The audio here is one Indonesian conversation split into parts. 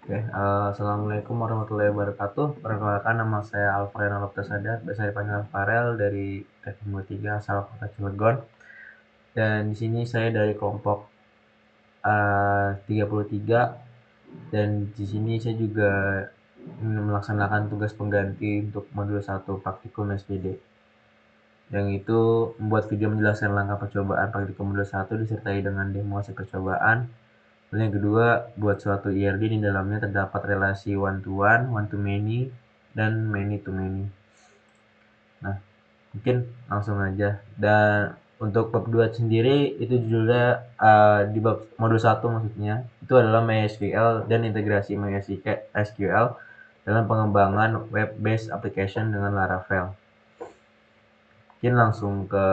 Assalamualaikum warahmatullahi wabarakatuh. Perkenalkan, nama saya Alvarel Loptesadar, biasa dipanggil Alvarel, dari Teknik 3 asal Kota Cilegon. Dan di sini saya dari kelompok 33, dan di sini saya juga melaksanakan tugas pengganti untuk modul 1 praktikum SPD. Yang itu membuat video menjelaskan langkah percobaan praktikum modul 1 disertai dengan demo hasil percobaan. Lalu yang kedua, buat suatu IRD di dalamnya terdapat relasi one to one, one to many, dan many to many. Nah, mungkin langsung aja. Dan untuk bab 2 sendiri itu judulnya di bab modul 1 maksudnya, itu adalah MySQL dan integrasi MySQL dalam pengembangan web-based application dengan Laravel. Mungkin langsung ke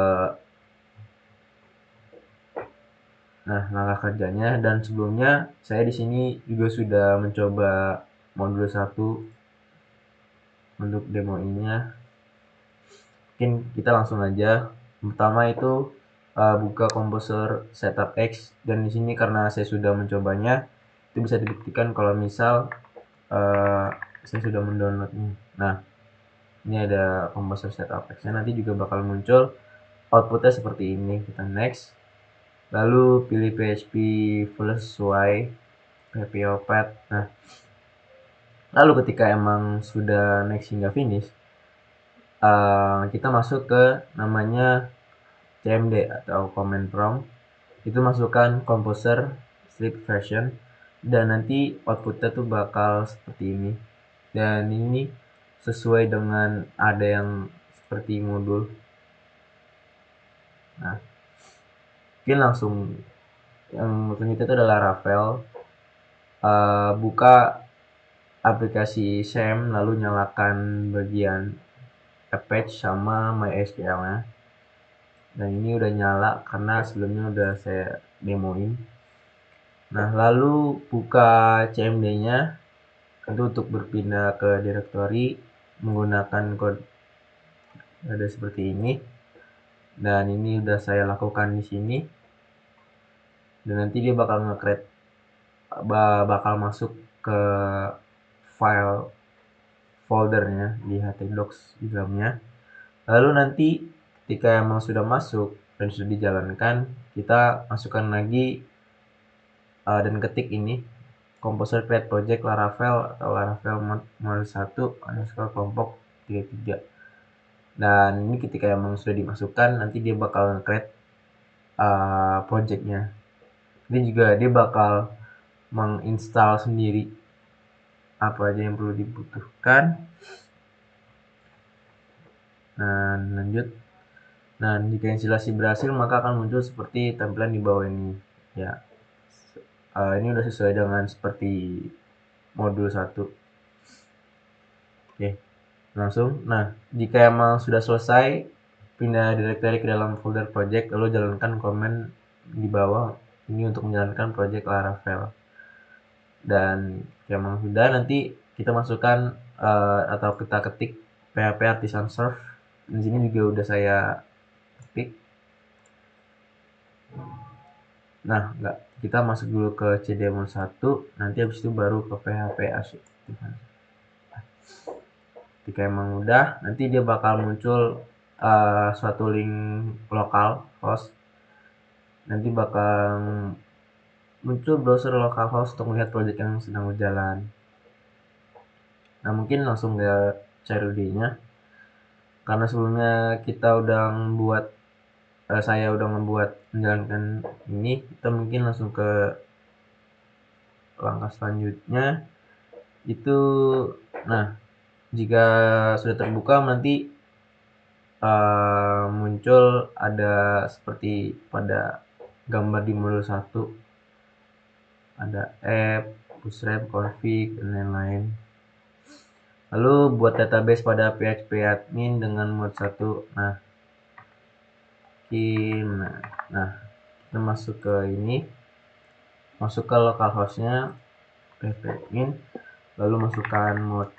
langkah kerjanya. Dan sebelumnya saya di sini juga sudah mencoba modul 1 untuk demoinnya. Mungkin kita langsung aja. Pertama itu buka Composer Setup X, dan di sini karena saya sudah mencobanya, itu bisa dibuktikan kalau misal saya sudah mendownloadnya. Nah, ini ada Composer Setup X nya, nanti juga bakal muncul outputnya seperti ini. Kita next, lalu pilih PHP FlushY, PHP Opet. Nah, lalu ketika emang sudah next hingga finish, kita masuk ke namanya CMD atau command prompt. Itu masukkan composer strip version, dan nanti outputnya tuh bakal seperti ini. Dan ini sesuai dengan ada yang seperti modul. Nah, mungkin langsung yang selanjutnya itu adalah Laravel. Buka aplikasi SAM, lalu nyalakan bagian Apache sama MySQL nya. Dan ini udah nyala karena sebelumnya udah saya demoin. Nah, lalu buka CMD nya, itu untuk berpindah ke directory menggunakan kode ada seperti ini. Dan ini udah saya lakukan di sini. Dan nanti dia bakal nge-create, bakal masuk ke file foldernya di htdocs di dalamnya. Lalu nanti ketika emang sudah masuk dan sudah dijalankan, kita masukkan lagi dan ketik ini Composer create project Laravel atau Laravel mod 1 underscore kelompok 33. Dan ini ketika emang sudah dimasukkan, nanti dia bakal create projectnya. Ini juga dia bakal menginstal sendiri apa aja yang perlu dibutuhkan. Nah, lanjut. Nah, jika instalasi berhasil, maka akan muncul seperti tampilan di bawah ini. Ya, ini udah sesuai dengan seperti modul 1. Oke, langsung. Nah, jika emang sudah selesai, pindah directory ke dalam folder project, lalu jalankan command di bawah ini untuk menjalankan project Laravel. Dan emang sudah, nanti kita masukkan atau kita ketik PHP Artisan Serve. Di sini juga udah saya ketik. Nah, kita masuk dulu ke cdemo 1, nanti habis itu baru ke PHP Asik. Jika emang udah, nanti dia bakal muncul suatu link lokal host. Nanti bakal muncul browser localhost untuk melihat project yang sedang berjalan. Nah, mungkin langsung ke CRUD-nya. Karena sebelumnya kita udah membuat saya udah membuat menjalankan ini, kita mungkin langsung ke langkah selanjutnya. Itu, nah, jika sudah terbuka nanti muncul ada seperti pada gambar di modul 1, ada app, bootstrap, config, dan lain-lain. Lalu buat database pada PHP admin dengan mode 1. Nah, kita masuk ke ini, masuk ke localhostnya PHP admin, lalu masukkan mode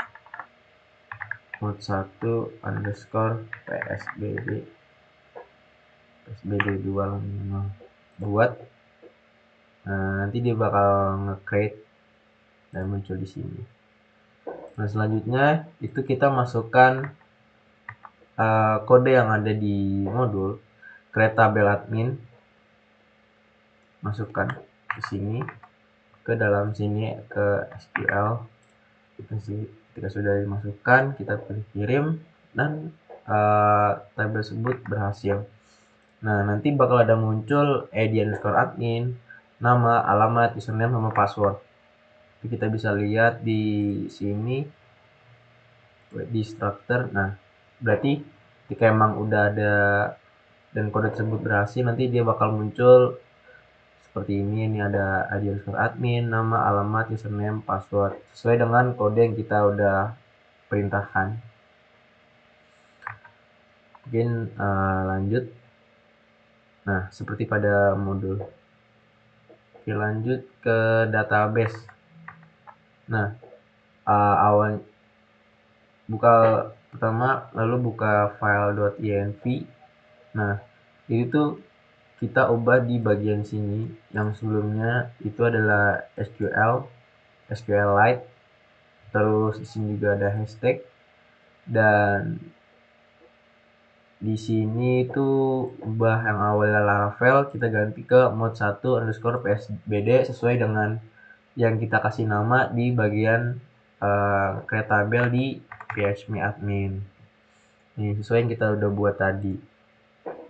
1 underscore psbd 2 buat. Nah, nanti dia bakal nge-create dan muncul di sini. Nah, selanjutnya itu kita masukkan kode yang ada di modul create tabel admin, masukkan ke sini, ke dalam sini, ke SQL. Ketika sudah dimasukkan, kita pilih kirim, dan tabel tersebut berhasil. Nah, nanti bakal ada muncul id_admin, nama, alamat, username, sama password. Jadi kita bisa lihat di sini di structure. Nah, berarti ketika emang udah ada dan kode tersebut berhasil, nanti dia bakal muncul seperti ini. Ini ada id_admin, nama, alamat, username, password sesuai dengan kode yang kita udah perintahkan. Mungkin lanjut. Nah, seperti pada modul. Oke, lanjut ke database. Nah, awal buka pertama, lalu buka file.env. Nah, itu kita ubah di bagian sini. Yang sebelumnya itu adalah SQLite. Terus di sini juga ada hashtag, dan di sini itu ubah yang awalnya Laravel kita ganti ke mode1_psbd sesuai dengan yang kita kasih nama di bagian create tabel di php admin. Ini sesuai yang kita udah buat tadi.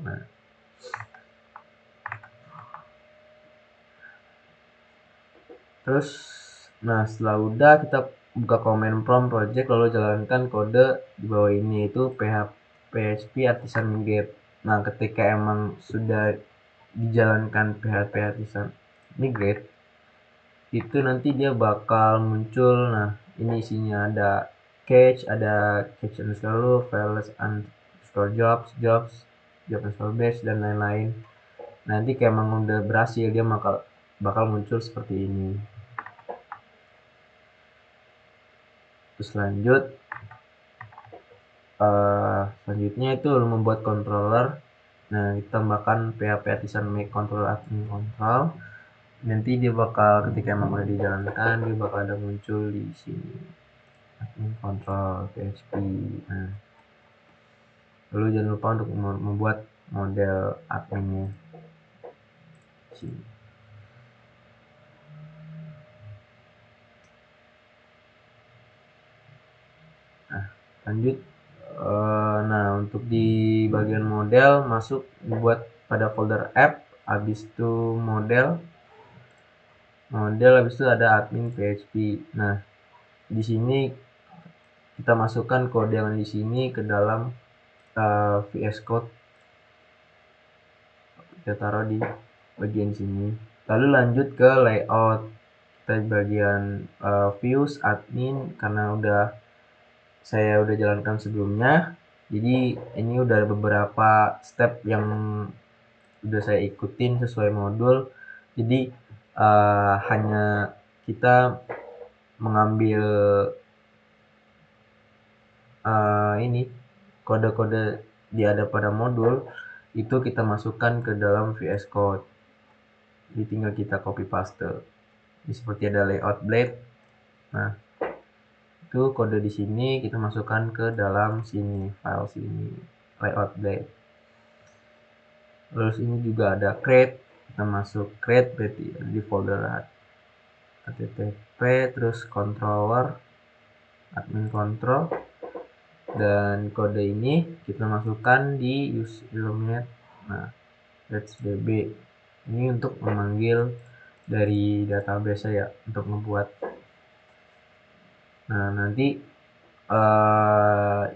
Nah, terus setelah udah, kita buka command prompt project, lalu jalankan kode di bawah ini, yaitu php artisan migrate. Nah, ketika emang sudah dijalankan php artisan migrate, itu nanti dia bakal muncul. Nah, ini isinya ada cache underscore files underscore jobs job underscore base, dan lain-lain. Nanti kayak emang udah berhasil, dia bakal muncul seperti ini. Terus lanjut, selanjutnya itu membuat controller. Nah, kita tambahkan php artisan make controller admin control. Nanti dia bakal, ketika emang udah dijalankan, dia bakal ada muncul di sini admin control php. Nah, lalu jangan lupa untuk membuat model adminnya sini. Nah, lanjut. Nah, untuk di bagian model, masuk buat pada folder app, habis itu model, habis itu ada admin php. Nah, di sini kita masukkan kode yang di sini ke dalam VS Code, kita taruh di bagian sini. Lalu lanjut ke layout, kita bagian views admin, karena saya udah jalankan sebelumnya, jadi ini udah beberapa step yang udah saya ikutin sesuai modul. Jadi hanya kita mengambil ini kode-kode di ada pada modul itu, kita masukkan ke dalam VS Code. Jadi tinggal kita copy paste. Ini seperti ada layout blade. Nah, itu kode di sini kita masukkan ke dalam sini, file sini, layout blade. Terus ini juga ada create, kita masuk create, berarti di folder http, terus controller admin control, dan kode ini kita masukkan di use illuminate. Nah, let's db ini untuk memanggil dari database saya untuk membuat. Nah, nanti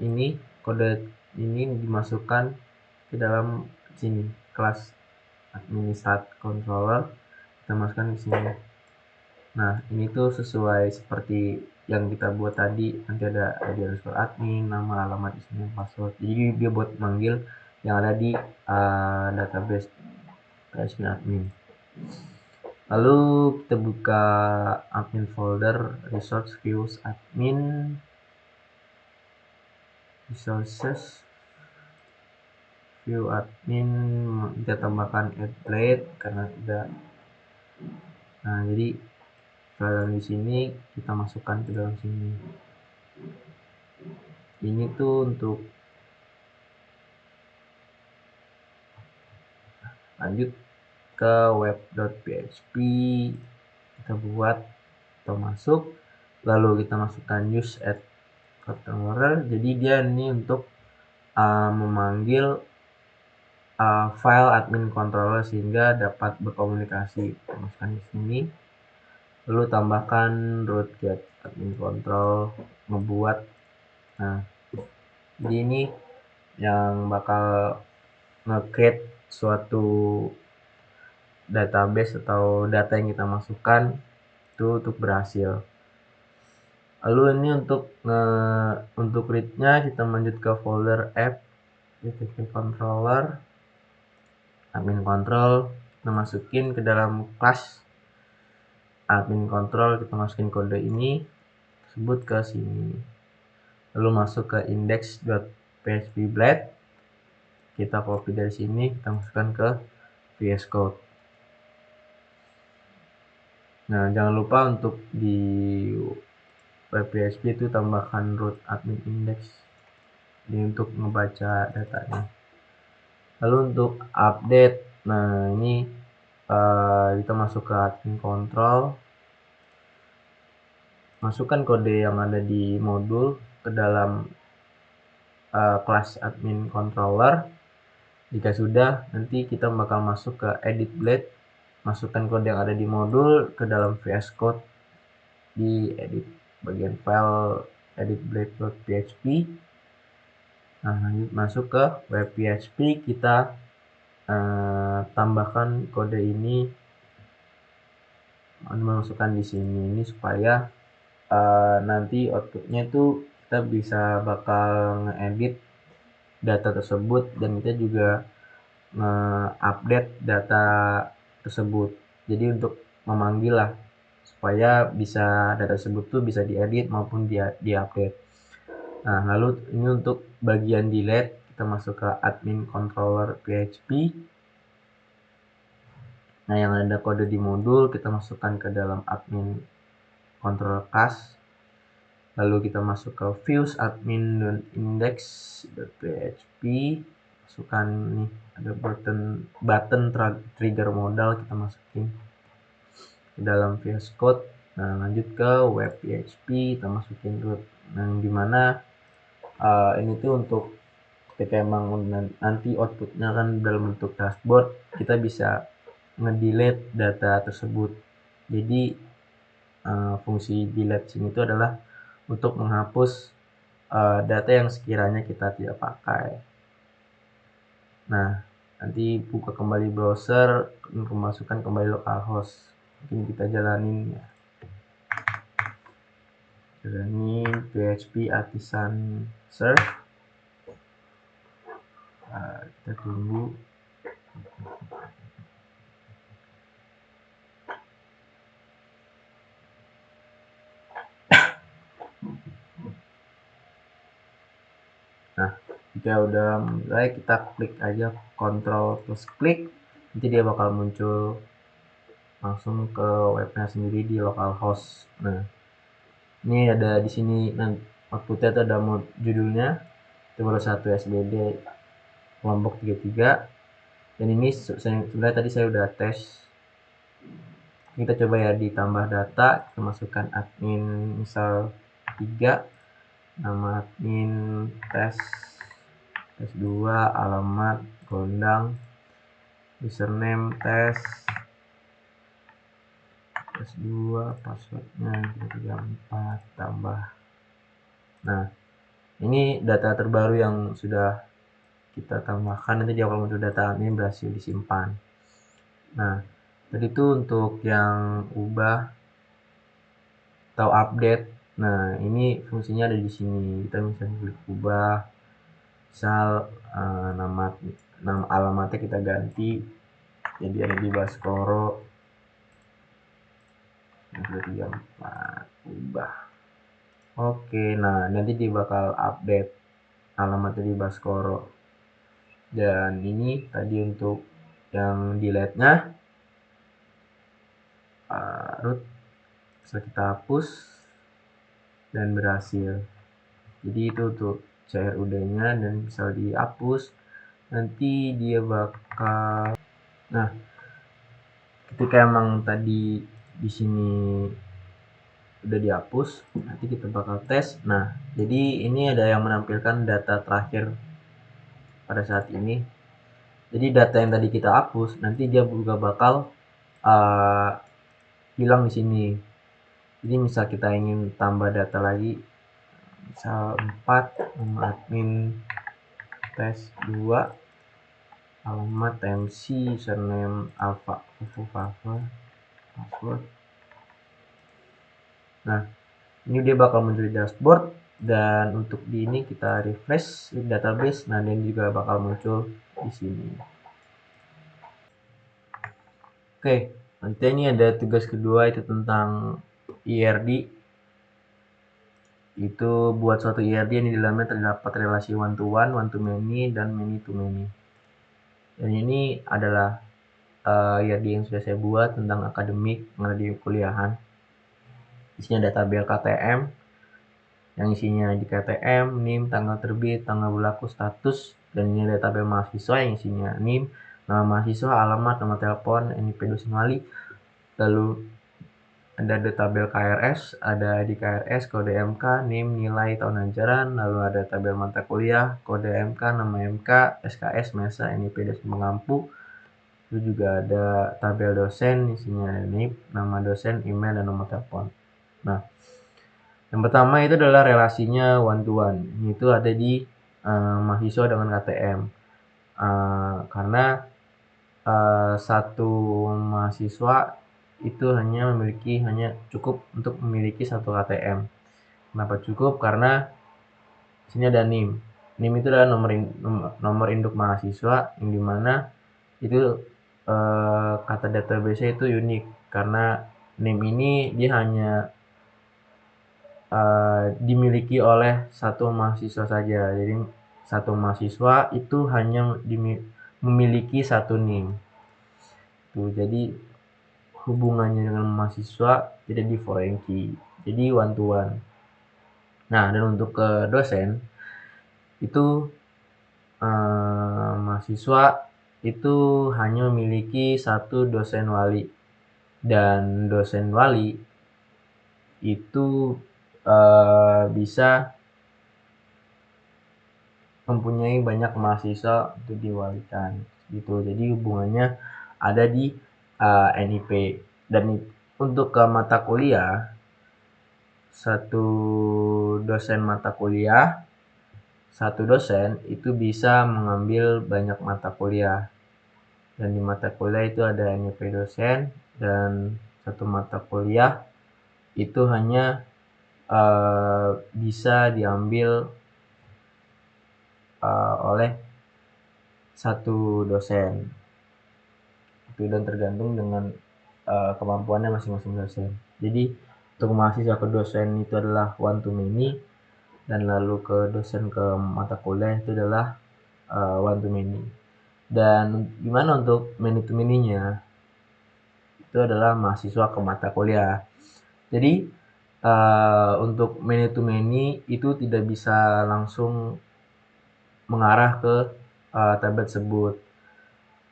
ini kode ini dimasukkan ke dalam sini, kelas administrator controller, kita masukkan di sini. Nah, ini tuh sesuai seperti yang kita buat tadi. Nanti ada id_admin, nama, alamat, username, password. Jadi dia buat manggil yang ada di database PHP admin. Lalu kita buka admin folder, resource views admin, resources view admin, kita tambahkan add blade karena udah. Nah, jadi file yang di sini kita masukkan ke dalam sini. Ini tuh untuk lanjut ke web.php, kita buat atau masuk, lalu kita masukkan use add controller. Jadi dia ini untuk memanggil file admin controller sehingga dapat berkomunikasi. Kita masukkan di sini, lalu tambahkan root get admin control, ngebuat. Nah, jadi ini yang bakal nge-create suatu database atau data yang kita masukkan itu untuk berhasil. Lalu ini untuk read-nya kita lanjut ke folder app, controller, admin control, kita masukin ke dalam class admin control, kita masukin kode ini, sebut ke sini. Lalu masuk ke index.phpblade, kita copy dari sini, kita masukkan ke VS Code. Nah, jangan lupa untuk di web.php itu tambahkan root admin index ini untuk membaca datanya. Lalu untuk update, nah ini kita masuk ke admin control, masukkan kode yang ada di modul ke dalam kelas admin controller. Jika sudah, nanti kita bakal masuk ke edit blade, masukkan kode yang ada di modul ke dalam VS Code di edit bagian file edit blade.php. Nah, lanjut masuk ke web PHP, kita tambahkan kode ini, masukkan di sini ini supaya nanti outputnya itu kita bisa bakal nge-edit data tersebut dan kita juga nge-update data tersebut. Jadi untuk memanggil lah supaya bisa data tersebut tuh bisa diedit maupun di-update. Nah, lalu ini untuk bagian delete, kita masuk ke admin controller PHP. Nah, yang ada kode di modul kita masukkan ke dalam admin controller class. Lalu kita masuk ke views admin index.php, masukkan nih ada button trigger modal, kita masukin ke dalam VS Code. Nah, lanjut ke web PHP, kita masukin root. Nah, dimana ini tuh untuk ketika emang nanti outputnya kan dalam bentuk dashboard, kita bisa ngedelete data tersebut. Jadi fungsi delete sini itu adalah untuk menghapus data yang sekiranya kita tidak pakai. Nah, nanti buka kembali browser, masukkan kembali localhost. Mungkin kita jalanin ya. Jalanin PHP artisan search. Kita tunggu. Nah, jika udah mulai, kita klik aja Ctrl plus klik, nanti dia bakal muncul langsung ke webnya sendiri di localhost. Nah, ini ada di sini, nah outputnya itu ada judulnya Timur1 SBD kelompok 33, dan ini sebenarnya tadi saya udah tes. Kita coba ya ditambah data, kita masukkan admin misal 3, nama admin tes 2, alamat Gondang, username tes 2, passwordnya 334, tambah. Nah, ini data terbaru yang sudah kita tambahkan, nanti dia kalau muncul data ini berhasil disimpan. Nah, tadi itu untuk yang ubah atau update. Nah, ini fungsinya ada di sini. Kita bisa klik ubah, misal nama alamatnya kita ganti jadi ada di Baskoro 34, ubah. Oke, nah nanti dia bakal update alamatnya di Baskoro. Dan ini tadi untuk yang delete-nya root Bisa kita hapus dan berhasil. Jadi itu untuk CRUD-nya, dan bisa dihapus. Nanti dia bakal, nah ketika emang tadi di sini udah dihapus, nanti kita bakal tes. Nah, jadi ini ada yang menampilkan data terakhir pada saat ini. Jadi data yang tadi kita hapus, nanti dia juga bakal hilang di sini. Jadi misal kita ingin tambah data lagi, misal 4, admin tes 2, alamat MC, username alpha, password. Nah, ini dia bakal muncul di dashboard, dan untuk di ini kita refresh di database. Nah, dan juga bakal muncul di sini. Oke, nanti ini ada tugas kedua, itu tentang IRD. Itu buat suatu IRD yang di dalamnya terdapat relasi one to one to many, dan many to many. Dan ini adalah IRD yang sudah saya buat tentang akademik, mengenai kuliahan. Di sini ada tabel KTM, yang isinya di KTM, NIM, tanggal terbit, tanggal berlaku, status. Dan ini ada tabel mahasiswa yang isinya NIM, nama mahasiswa, alamat, nama telepon, NIP dosen wali. Lalu ada tabel KRS, ada ID KRS, kode MK, NIM, nilai, tahun ajaran. Lalu ada tabel mata kuliah, kode MK, nama MK, SKS, MESA, NIP dosen pengampu. Lalu juga ada tabel dosen, isinya NIP, nama dosen, email, dan nomor telepon. Nah, yang pertama itu adalah relasinya one to one. Itu ada di mahasiswa dengan KTM. Karena satu mahasiswa itu hanya cukup untuk memiliki satu KTM. Kenapa cukup? Karena sini ada NIM. NIM itu adalah nomor induk mahasiswa, yang dimana itu kata database itu unik, karena NIM ini dia hanya dimiliki oleh satu mahasiswa saja. Jadi satu mahasiswa itu hanya memiliki satu NIM. Tuh, jadi hubungannya dengan mahasiswa tidak di foreign key, jadi one to one. Nah, dan untuk ke dosen itu mahasiswa itu hanya memiliki satu dosen wali, dan dosen wali itu bisa mempunyai banyak mahasiswa untuk diwalikan gitu. Jadi hubungannya ada di NIP. Dan untuk ke mata kuliah, satu dosen mata kuliah, satu dosen itu bisa mengambil banyak mata kuliah. Dan di mata kuliah itu ada NIP dosen, dan satu mata kuliah itu hanya bisa diambil oleh satu dosen. Itu dan tergantung dengan kemampuannya masing-masing dosen. Jadi untuk mahasiswa ke dosen itu adalah one to many, dan lalu ke dosen ke mata kuliah itu adalah one to many. Dan gimana untuk many to many-nya? Itu adalah mahasiswa ke mata kuliah. Jadi untuk many to many itu tidak bisa langsung mengarah ke tabel tersebut,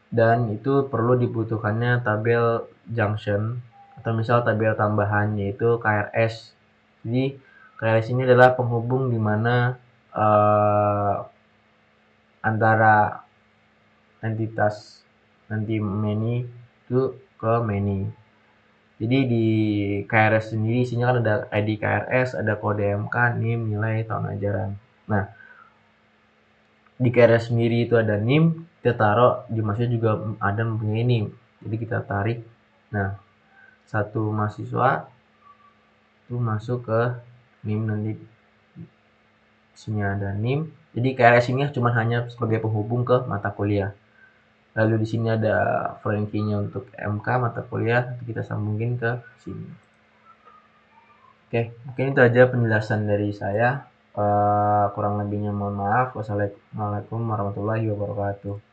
dan itu perlu dibutuhkannya tabel junction atau misal tabel tambahan, yaitu KRS. Jadi KRS ini adalah penghubung di mana antara entitas nanti many itu ke many. Jadi di KRS sendiri isinya kan ada ID KRS, ada kode MK, NIM, nilai, tahun ajaran. Nah, di KRS sendiri itu ada NIM, kita taruh di mahasiswa juga ada mempunyai NIM. Jadi kita tarik. Nah, satu mahasiswa itu masuk ke NIM, nanti sini ada NIM. Jadi KRS ini cuma hanya sebagai penghubung ke mata kuliah. Lalu di sini ada foreign key-nya untuk MK mata kuliah, nanti kita sambungin ke sini. Oke, mungkin itu aja penjelasan dari saya. Kurang lebihnya mohon maaf. Wassalamualaikum warahmatullahi wabarakatuh.